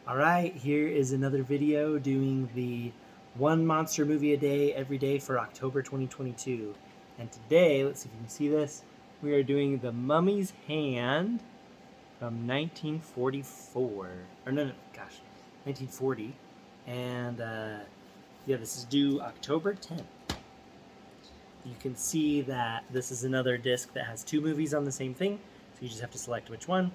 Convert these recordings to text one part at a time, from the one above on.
Alright, here is another video doing the one monster movie a day every day for October 2022. And today, let's see if you can see this, we are doing The Mummy's Hand from 1944. Or no, gosh, 1940. And yeah, this is due October 10th. You can see that this is another disc that has two movies on the same thing, so you just have to select which one.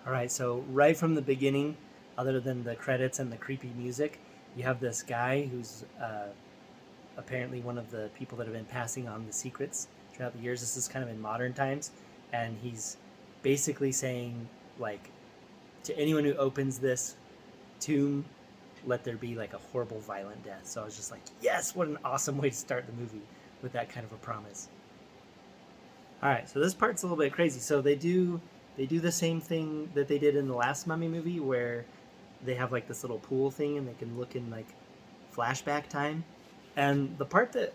Alright, so right from the beginning, other than the credits and the creepy music, you have this guy who's apparently one of the people that have been passing on the secrets throughout the years. This is kind of in modern times, and he's basically saying, like, to anyone who opens this tomb, let there be like a horrible, violent death. So I was just like, yes, what an awesome way to start the movie with that kind of a promise. Alright, so this part's a little bit crazy. So they do the same thing that they did in the last Mummy movie, where they have like this little pool thing and they can look in like flashback time. And the part that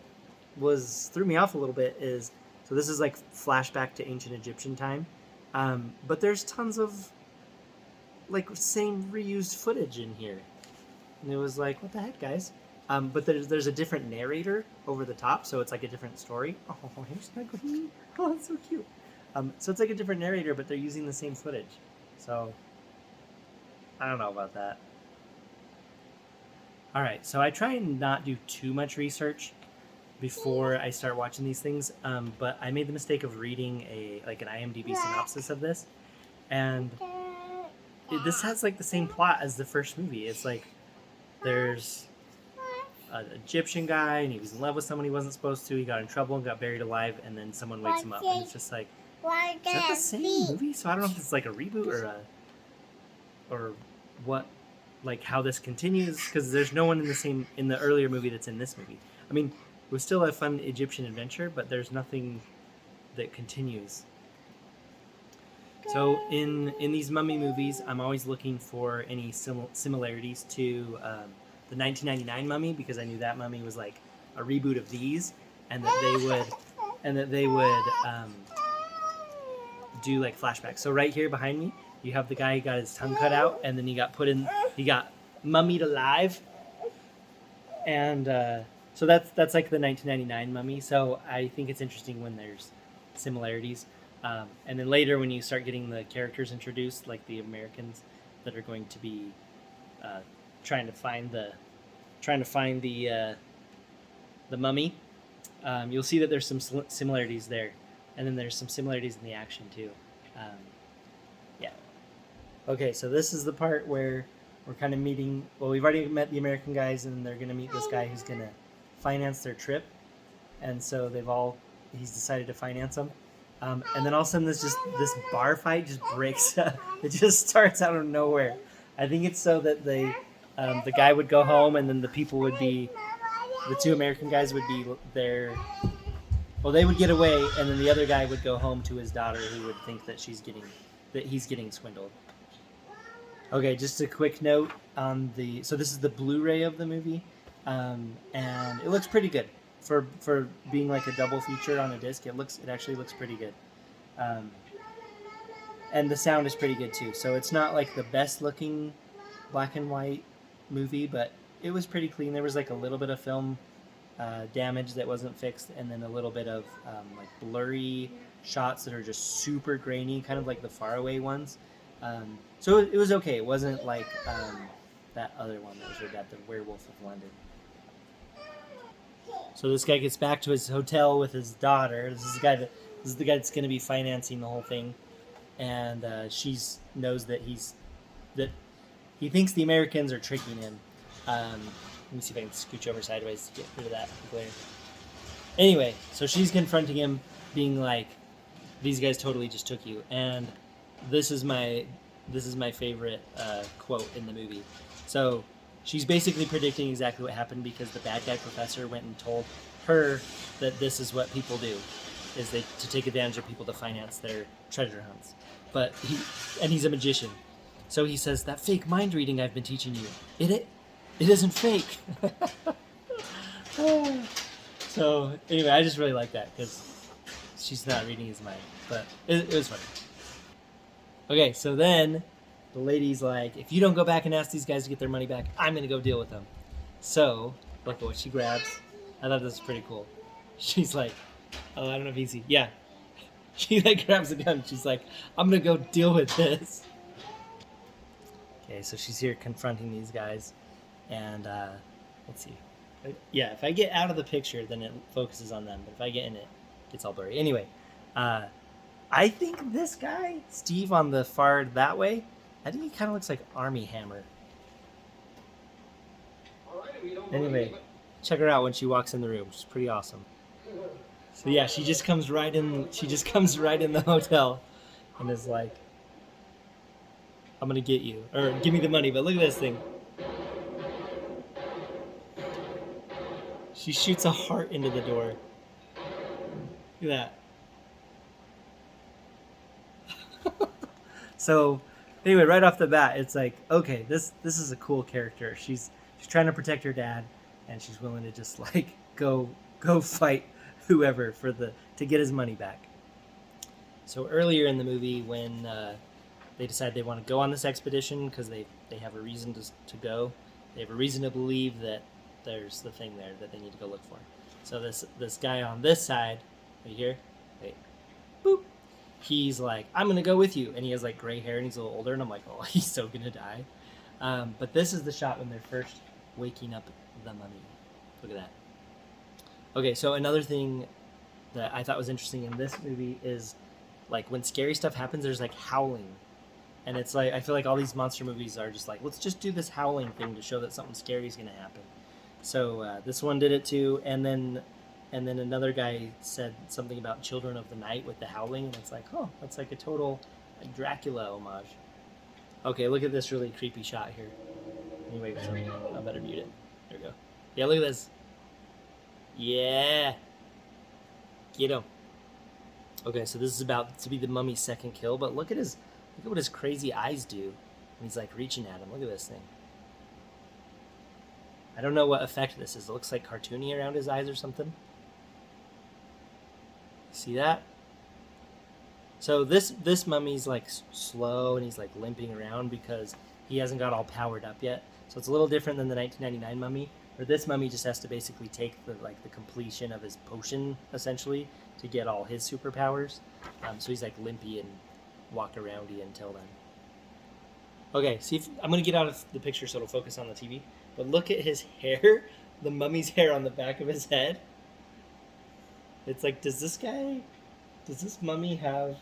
threw me off a little bit is, so this is like flashback to ancient Egyptian time, but there's tons of like same reused footage in here, and it was like, what the heck, guys? But there's a different narrator over the top, so it's like a different story. Oh, here's snuggling me. Oh, that's so cute. So it's like a different narrator, but they're using the same footage. So I don't know about that. All right, so I try and not do too much research before I start watching these things, but I made the mistake of reading an IMDb synopsis of this, and this has like the same plot as the first movie. It's like there's an Egyptian guy, and he was in love with someone he wasn't supposed to. He got in trouble and got buried alive, and then someone wakes him up, and it's just like, is that the same movie? So I don't know if it's like a reboot or what, like how this continues, because there's no one in the earlier movie that's in this movie. I mean, it was still a fun Egyptian adventure, but there's nothing that continues. So in these Mummy movies, I'm always looking for any similarities to the 1999 Mummy, because I knew that Mummy was like a reboot of these, and that they would do like flashbacks. So right here behind me, you have the guy who got his tongue cut out, and then he got mummied alive, and so that's like the 1999 Mummy. So I think it's interesting when there's similarities, and then later when you start getting the characters introduced, like the Americans that are going to be trying to find the mummy, you'll see that there's some similarities there, and then there's some similarities in the action too. Yeah. Okay, so this is the part where we're kind of meeting. Well, we've already met the American guys, and they're going to meet this guy who's going to finance their trip, and so he's decided to finance them. And then all of a sudden, this bar fight just breaks up. It just starts out of nowhere. I think it's so that the guy would go home, and then the two American guys would be there. Well, they would get away, and then the other guy would go home to his daughter, who would think that he's getting swindled. Okay, just a quick note on so this is the Blu-ray of the movie, and it looks pretty good for being like a double feature on a disc. It actually looks pretty good, and the sound is pretty good too. So it's not like the best looking black and white movie, but it was pretty clean. There was like a little bit of film damage that wasn't fixed, and then a little bit of like blurry shots that are just super grainy, kind of like the faraway ones. So it was okay. It wasn't like that other one that was really bad, the Werewolf of London. So this guy gets back to his hotel with his daughter. This is the guy that's going to be financing the whole thing, and she knows that he thinks the Americans are tricking him. Let me see if I can scooch over sideways to get rid of that glare. Anyway, so she's confronting him, being like, "These guys totally just took you." And this is my favorite quote in the movie. So she's basically predicting exactly what happened, because the bad guy professor went and told her that this is what people do, is to take advantage of people to finance their treasure hunts. But he's a magician, so he says, that fake mind reading I've been teaching you, it isn't fake. So anyway, I just really like that, because she's not reading his mind, but it was funny. Okay, so then the lady's like, if you don't go back and ask these guys to get their money back, I'm gonna go deal with them. So look at what she grabs. I thought this was pretty cool. She's like, oh, I don't know if you see. Yeah, she like grabs a gun. She's like, I'm gonna go deal with this. Okay, so she's here confronting these guys, and let's see. Yeah, if I get out of the picture, then it focuses on them. But if I get in it, it's all blurry. Anyway, I think this guy, Steve, on the far that way, I think he kind of looks like Army Hammer. Anyway, check her out when she walks in the room. She's pretty awesome. So yeah, she just comes right in. She just comes right in the hotel, and is like, "I'm gonna get you, or give me the money." But look at this thing. She shoots a heart into the door. Look at that. So, anyway, right off the bat, it's like, okay, this is a cool character. She's trying to protect her dad, and she's willing to just like go fight whoever to get his money back. So earlier in the movie, when they decide they want to go on this expedition because they have a reason to go, they have a reason to believe that there's the thing there that they need to go look for. So this guy on this side, right here, wait, boop. He's like, I'm gonna go with you, and he has like gray hair and he's a little older, and I'm like, oh, he's so gonna die. But this is the shot when they're first waking up the mummy. Look at that. Okay, so another thing that I thought was interesting in this movie is like when scary stuff happens, there's like howling, and it's like I feel like all these monster movies are just like, let's just do this howling thing to show that something scary is gonna happen. So this one did it too, and then another guy said something about Children of the Night with the howling, and it's like, oh, that's like a total like Dracula homage. Okay, look at this really creepy shot here. Anyway, I better mute it. There we go. Yeah, look at this. Yeah. Get him. Okay, so this is about to be the mummy's second kill, but look at what his crazy eyes do when he's like reaching at him. Look at this thing. I don't know what effect this is. It looks like cartoony around his eyes or something. See that? So this mummy's like slow and he's like limping around because he hasn't got all powered up yet. So it's a little different than the 1999 mummy, where this mummy just has to basically take the completion of his potion essentially to get all his superpowers. So he's like limpy and walk aroundy until then. Okay, see if I'm gonna get out of the picture so it'll focus on the TV. But look at his hair, the mummy's hair on the back of his head. It's like, does this mummy have,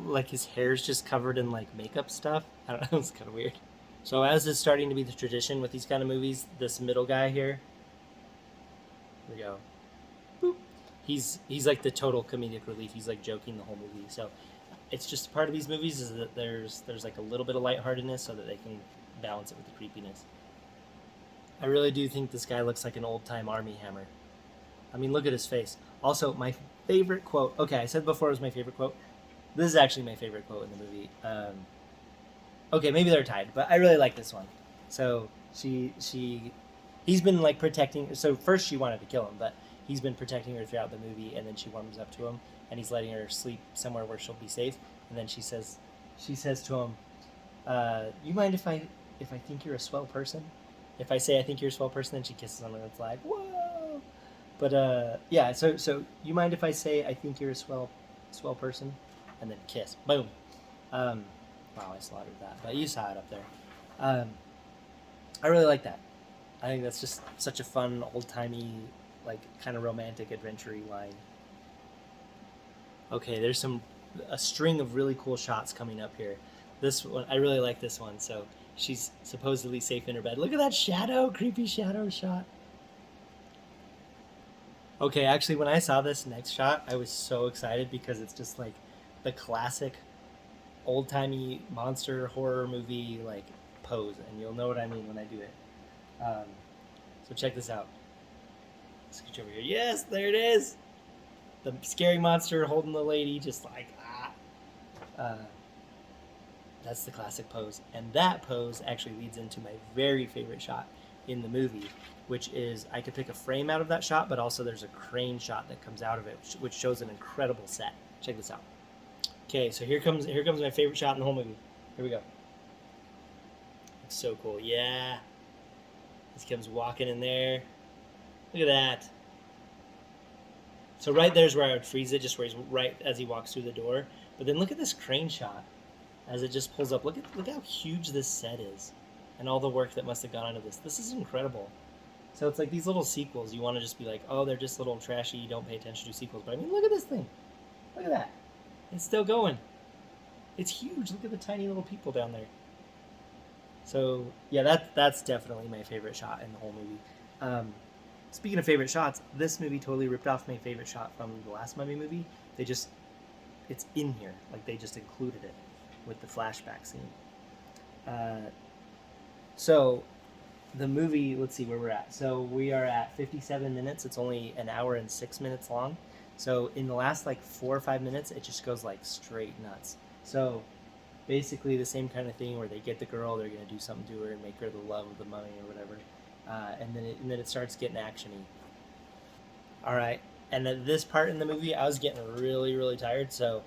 like, his hair's just covered in, like, makeup stuff? I don't know, it's kind of weird. So as is starting to be the tradition with these kind of movies, this middle guy here, here we go, boop. He's like the total comedic relief. He's, like, joking the whole movie. So it's just part of these movies is that there's like, a little bit of lightheartedness so that they can balance it with the creepiness. I really do think this guy looks like an old-time Army Hammer. I mean, look at his face. Also, my favorite quote. Okay, I said before it was my favorite quote. This is actually my favorite quote in the movie. Okay, maybe they're tied, but I really like this one. So he's been like protecting. So first she wanted to kill him, but he's been protecting her throughout the movie, and then she warms up to him, and he's letting her sleep somewhere where she'll be safe. And then she says to him, "You mind if I think you're a swell person? If I say I think you're a swell person," then she kisses him, and it's like, whoa. But yeah, so you mind if I say I think you're a swell person, and then kiss, boom. Wow, I slaughtered that, but you saw it up there. I really like that. I think that's just such a fun, old-timey, like kind of romantic, adventure-y line. Okay, there's a string of really cool shots coming up here. This one, I really like this one. So she's supposedly safe in her bed. Look at that shadow, creepy shadow shot. Okay, actually, when I saw this next shot, I was so excited because it's just like the classic old-timey monster horror movie like pose, and you'll know what I mean when I do it. So check this out. Scooch over here. Yes, there it is. The scary monster holding the lady, just like that's the classic pose, and that pose actually leads into my very favorite shot in the movie, which is I could pick a frame out of that shot, but also there's a crane shot that comes out of it, which shows an incredible set. Check this out. Okay, so here comes my favorite shot in the whole movie. Here we go. It's so cool. Yeah, he comes walking in there. Look at that. So right there's where I would freeze it, just where he's right as he walks through the door. But then look at this crane shot as it just pulls up. Look how huge this set is, and all the work that must have gone into this. This is incredible. So it's like these little sequels. You want to just be like, oh, they're just little trashy. You don't pay attention to sequels. But I mean, look at this thing. Look at that. It's still going. It's huge. Look at the tiny little people down there. So yeah, that's definitely my favorite shot in the whole movie. Speaking of favorite shots, this movie totally ripped off my favorite shot from the last Mummy movie. It's in here. Like they just included it with the flashback scene. Uh, so the movie, let's see where we're at. So we are at 57 minutes. It's only an hour and 6 minutes long. So in the last like 4 or 5 minutes, it just goes like straight nuts. So basically the same kind of thing where they get the girl, they're gonna do something to her and make her the love of the mummy or whatever, and then it starts getting actiony. All right, and at this part in the movie, I was getting really really tired, so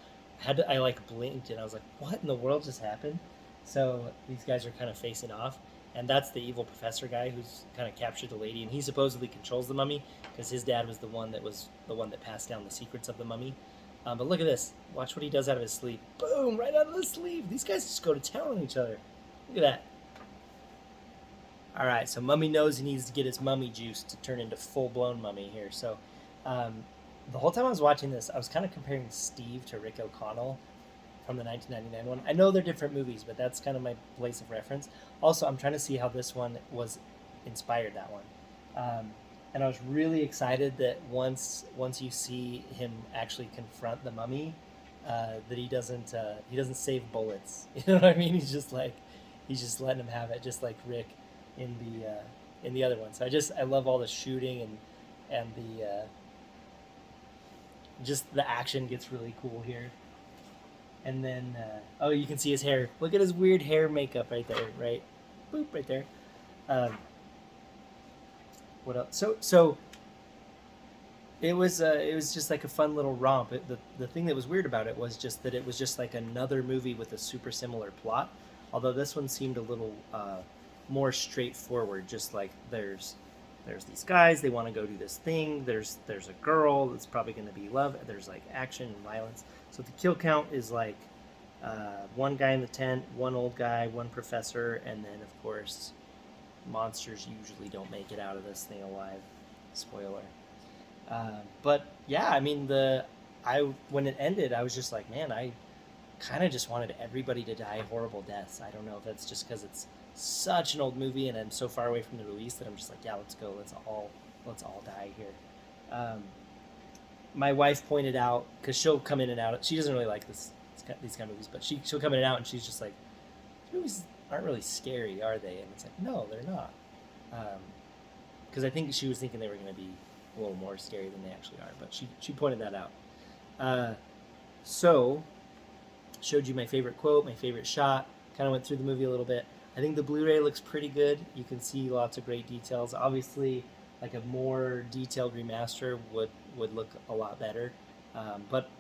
I like blinked and I was like, what in the world just happened? So these guys are kind of facing off, and that's the evil professor guy who's kind of captured the lady, and he supposedly controls the mummy because his dad was the one that passed down the secrets of the mummy. But look at this. Watch what he does out of his sleeve. Boom! Right out of his sleeve. These guys just go to town on each other. Look at that. All right, so Mummy knows he needs to get his mummy juice to turn into full-blown Mummy here. So um, the whole time I was watching this, I was kind of comparing Steve to Rick O'Connell from the 1999 one. I know they're different movies, but that's kind of my place of reference. Also, I'm trying to see how this one was inspired that one. And I was really excited that once you see him actually confront the mummy, that he doesn't save bullets. You know what I mean? He's just letting him have it, just like Rick in the other one. So I love all the shooting and the just the action gets really cool here. And then oh, you can see his hair. Look at his weird hair makeup right there, right? Boop, right there. Um, what else? So it was just like a fun little romp. The thing that was weird about it was just that it was just like another movie with a super similar plot. Although this one seemed a little more straightforward. Just like there's these guys, they want to go do this thing. There's a girl that's probably going to be love. There's like action and violence. So the kill count is like one guy in the tent, one old guy, one professor, and then of course monsters usually don't make it out of this thing alive. Spoiler. But yeah, I mean I when it ended, I was just like, man, I kind of just wanted everybody to die horrible deaths. I don't know if that's just because it's such an old movie and I'm so far away from the release that I'm just like, yeah, let's go, let's all die here. Um, my wife pointed out because she'll come in and out. She doesn't really like these kind of movies, but she'll come in and out and she's just like, these movies aren't really scary, are they? And it's like, no, they're not. Because I think she was thinking they were going to be a little more scary than they actually are. But she pointed that out. So showed you my favorite quote, my favorite shot. Kind of went through the movie a little bit. I think the Blu-ray looks pretty good. You can see lots of great details. Obviously, like a more detailed remaster would look a lot better. But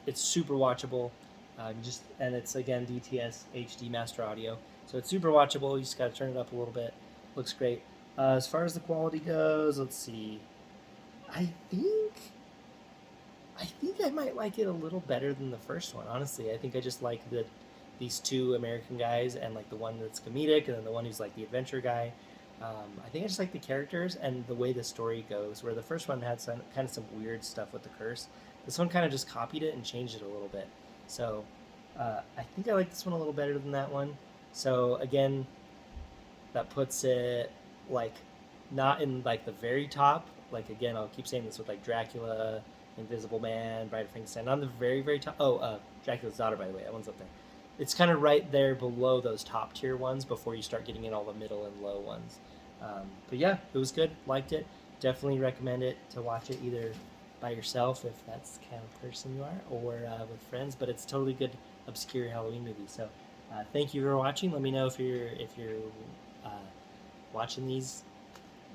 it's super watchable. And it's again DTS HD Master Audio, so it's super watchable. You just got to turn it up a little bit. Looks great. As far as the quality goes, let's see. I think I might like it a little better than the first one. Honestly, I think I just like these two American guys and like the one that's comedic and then the one who's like the adventure guy. I think I just like the characters and the way the story goes. Where the first one had some weird stuff with the curse. This one kind of just copied it and changed it a little bit. So I think I like this one a little better than that one. So again, that puts it like not in like the very top. Like again, I'll keep saying this with like Dracula, Invisible Man, Bride of Frankenstein. On the very very top. Oh, Dracula's Daughter, by the way, that one's up there. It's kind of right there below those top tier ones before you start getting in all the middle and low ones. But yeah, it was good. Liked it. Definitely recommend it to watch it either by yourself if that's the kind of person you are, or with friends. But it's totally good, obscure Halloween movie. So thank you for watching. Let me know if you're uh, watching these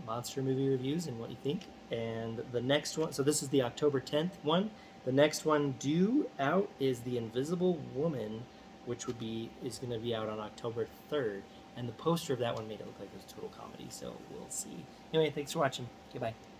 monster movie reviews and what you think. And the next one, so this is the October 10th one. The next one due out is The Invisible Woman, which is going to be out on October 3rd. And the poster of that one made it look like it was a total comedy, so we'll see. Anyway, thanks for watching. Goodbye.